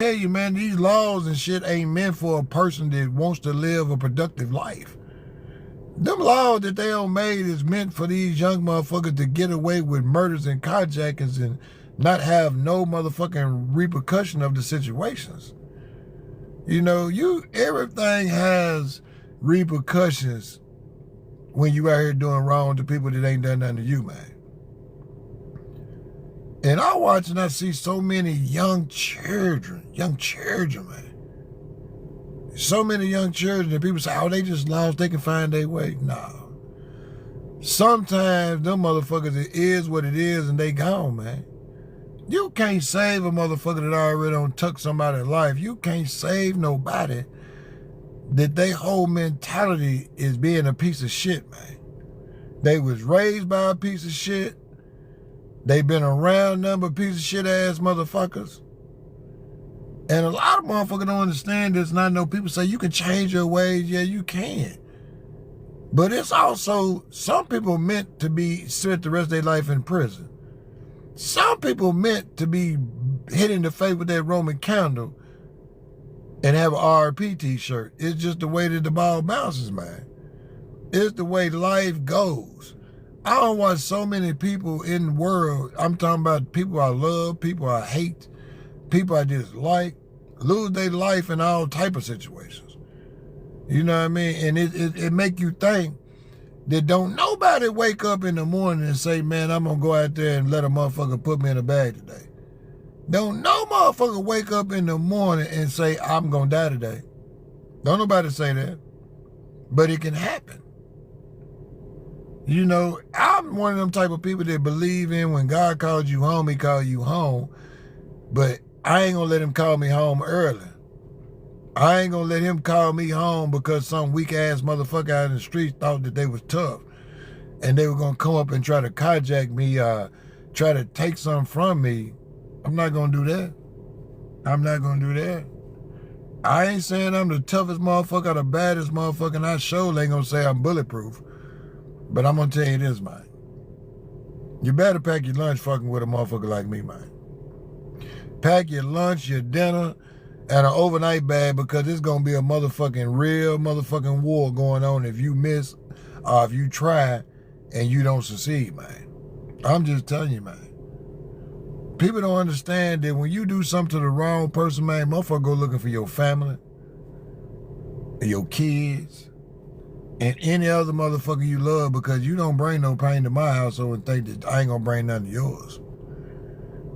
Tell you, man, these laws and shit ain't meant for a person that wants to live a productive life. Them laws that they all made is meant for these young motherfuckers to get away with murders and carjackings and not have no motherfucking repercussion of the situations. You know, everything has repercussions when you out here doing wrong to people that ain't done nothing to you, man. And I watch and I see so many young children, man. So many young children that people say, oh, they just lost, they can find their way. No. Sometimes them motherfuckers, it is what it is and they gone, man. You can't save a motherfucker that already done took somebody's life. You can't save nobody that their whole mentality is being a piece of shit, man. They was raised by a piece of shit. They been around number piece of shit ass motherfuckers. And a lot of motherfuckers don't understand this. And I know people say you can change your ways. Yeah, you can. But it's also, some people meant to be spent the rest of their life in prison. Some people meant to be hit in the face with that Roman candle and have an RP t-shirt. It's just the way that the ball bounces, man. It's the way life goes. I don't watch so many people in the world. I'm talking about people I love, people I hate, people I dislike, lose their life in all type of situations. You know what I mean? And it make you think that don't nobody wake up in the morning and say, man, I'm going to go out there and let a motherfucker put me in a bag today. Don't no motherfucker wake up in the morning and say, I'm going to die today. Don't nobody say that. But it can happen. You know, I'm one of them type of people that believe in when God calls you home, he calls you home. But I ain't going to let him call me home early. I ain't going to let him call me home because some weak-ass motherfucker out in the streets thought that they was tough. And they were going to come up and try to carjack me, try to take something from me. I'm not going to do that. I'm not going to do that. I ain't saying I'm the toughest motherfucker, the baddest motherfucker, and I sure ain't going to say I'm bulletproof. But I'm going to tell you this, man. You better pack your lunch fucking with a motherfucker like me, man. Pack your lunch, your dinner, and an overnight bag because it's going to be a motherfucking real motherfucking war going on if you miss or if you try and you don't succeed, man. I'm just telling you, man. People don't understand that when you do something to the wrong person, man, motherfucker go looking for your family, your kids, and any other motherfucker you love because you don't bring no pain to my household and think that I ain't gonna bring nothing to yours.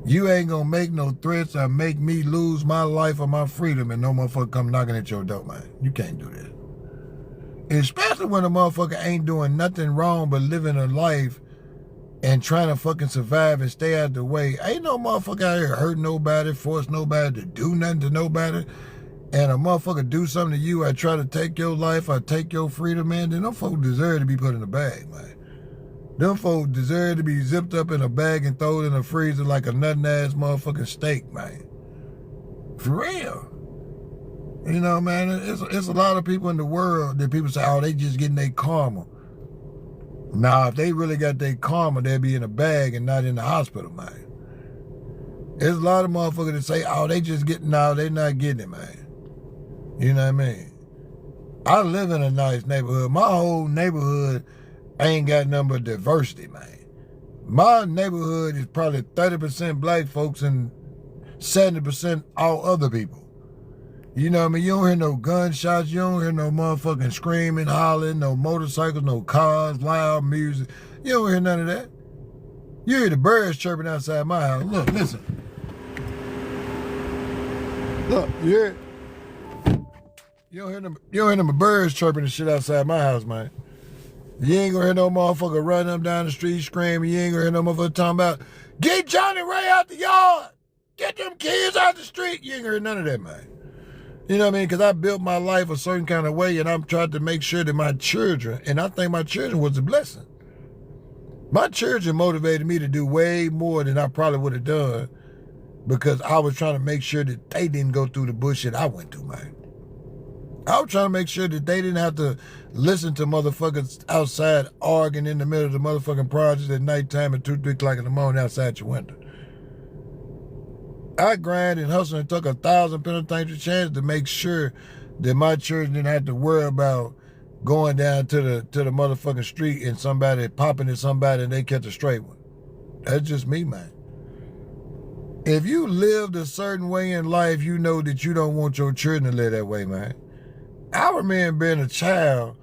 You ain't gonna make no threats or make me lose my life or my freedom and no motherfucker come knocking at your door, man. You can't do that. Especially when a motherfucker ain't doing nothing wrong but living a life and trying to fucking survive and stay out the way. Ain't no motherfucker out here hurt nobody, force nobody to do nothing to nobody. And a motherfucker do something to you, I try to take your life, I take your freedom, man, then them folks deserve to be put in a bag, man. Them folks deserve to be zipped up in a bag and thrown in a freezer like a nothing-ass motherfucking steak, man. For real. You know, man, it's a lot of people in the world that people say, oh, they just getting their karma. Now, if they really got their karma, they'd be in a bag and not in the hospital, man. There's a lot of motherfuckers that say, oh, they just getting, no, they not getting it, man. You know what I mean? I live in a nice neighborhood. My whole neighborhood ain't got nothing but diversity, man. My neighborhood is probably 30% black folks and 70% all other people. You know what I mean? You don't hear no gunshots. You don't hear no motherfucking screaming, hollering, no motorcycles, no cars, loud music. You don't hear none of that. You hear the birds chirping outside my house. Look, listen. Look, you hear it? You don't hear them birds chirping and shit outside my house, man. You ain't gonna hear no motherfucker running up down the street screaming. You ain't gonna hear no motherfucker talking about, get Johnny Ray out the yard. Get them kids out the street. You ain't gonna hear none of that, man. You know what I mean? Because I built my life a certain kind of way and I'm trying to make sure that my children, and I think my children was a blessing. My children motivated me to do way more than I probably would have done because I was trying to make sure that they didn't go through the bullshit I went through, man. I was trying to make sure that they didn't have to listen to motherfuckers outside arguing in the middle of the motherfucking project at nighttime at 2, 3 o'clock in the morning outside your window. I grind and hustled and took 1,000 penitentiary chances to make sure that my children didn't have to worry about going down to the motherfucking street and somebody popping at somebody and they catch a straight one. That's just me, man. If you lived a certain way in life, you know that you don't want your children to live that way, man. I remember being a child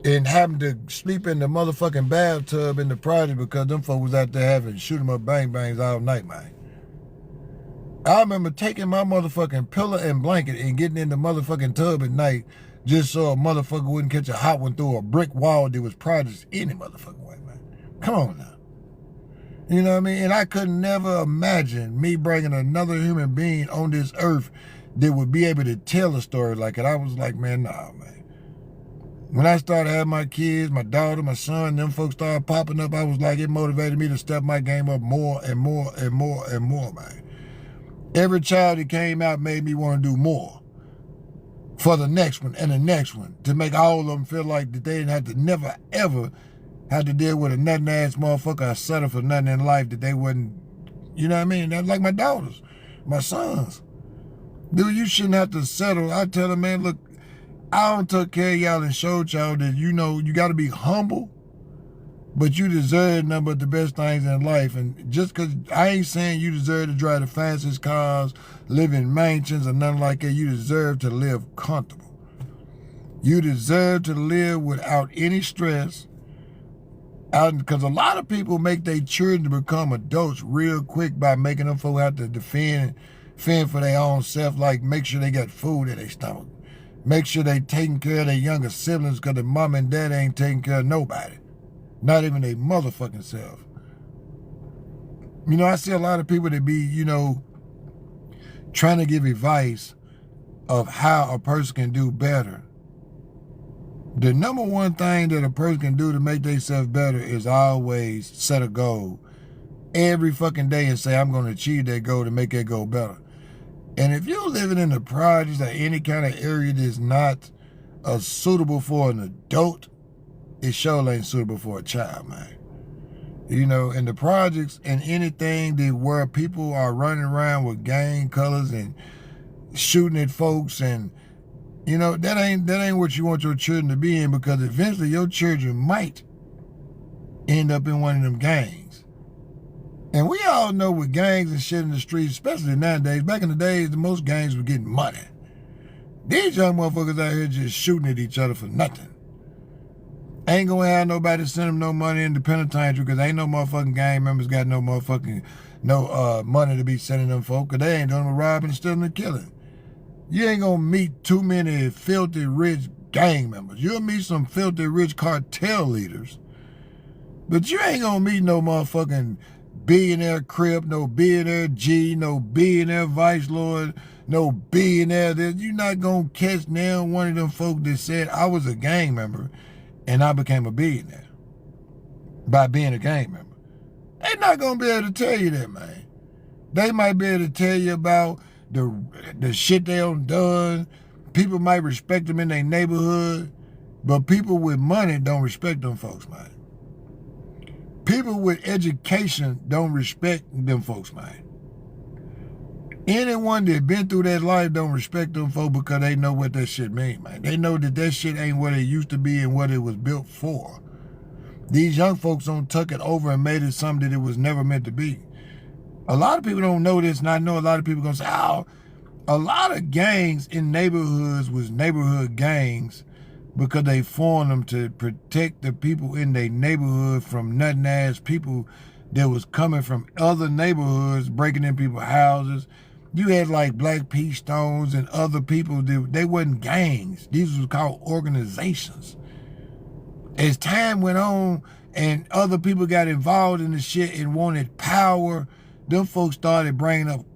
and having to sleep in the motherfucking bathtub in the project because them folks was out there having shoot 'em up bang bangs all night, man. I remember taking my motherfucking pillow and blanket and getting in the motherfucking tub at night just so a motherfucker wouldn't catch a hot one through a brick wall that was projects any motherfucking way, man. Come on now. You know what I mean? And I could never imagine me bringing another human being on this earth that would be able to tell a story like it. I was like, man, nah, man. When I started having my kids, my daughter, my son, them folks started popping up, I was like, it motivated me to step my game up more and more and more and more, man. Every child that came out made me want to do more for the next one and the next one to make all of them feel like that they didn't have to never, ever have to deal with a nothing ass motherfucker or settle for nothing in life that they wouldn't, you know what I mean? That's like my daughters, my sons. Dude, you shouldn't have to settle. I tell them, man, look, I don't took care of y'all and showed y'all that, you know, you got to be humble, but you deserve nothing but the best things in life. And just because I ain't saying you deserve to drive the fastest cars, live in mansions or nothing like that, you deserve to live comfortable. You deserve to live without any stress. Because a lot of people make their children become adults real quick by making them folks have to fend for their own self, like make sure they got food in their stomach. Make sure they taking care of their younger siblings because their mom and dad ain't taking care of nobody. Not even their motherfucking self. You know, I see a lot of people that be, you know, trying to give advice of how a person can do better. The number one thing that a person can do to make themselves better is always set a goal every fucking day and say, I'm going to achieve that goal to make that goal better. And if you're living in the projects or any kind of area that's not suitable for an adult, it sure ain't suitable for a child, man. You know, in the projects and anything that where people are running around with gang colors and shooting at folks, and you know, that ain't what you want your children to be in, because eventually your children might end up in one of them gangs. And we all know with gangs and shit in the streets, especially nowadays, back in the days, the most gangs were getting money. These young motherfuckers out here just shooting at each other for nothing. Ain't gonna have nobody send them no money in the penitentiary because ain't no motherfucking gang members got no motherfucking money to be sending them folk, because they ain't doing no robbing, stealing, and killing. You ain't gonna meet too many filthy rich gang members. You'll meet some filthy rich cartel leaders, but you ain't gonna meet no motherfucking billionaire Crip, no billionaire G, no billionaire Vice Lord, no billionaire this. You're not gonna catch now one of them folk that said, I was a gang member and I became a billionaire by being a gang member. They're not gonna be able to tell you that, man. They might be able to tell you about the shit they done. People might respect them in their neighborhood, but people with money don't respect them folks, man. People with education don't respect them folks, man. Anyone that been through that life don't respect them folks because they know what that shit mean, man. They know that shit ain't what it used to be and what it was built for. These young folks don't tuck it over and made it something that it was never meant to be. A lot of people don't know this, and I know a lot of people gonna say, oh, a lot of gangs in neighborhoods was neighborhood gangs because they formed them to protect the people in their neighborhood from nothing ass people that was coming from other neighborhoods, breaking in people's houses. You had like Black Pea Stones and other people, they wasn't gangs. These was called organizations. As time went on and other people got involved in the shit and wanted power, them folks started bringing up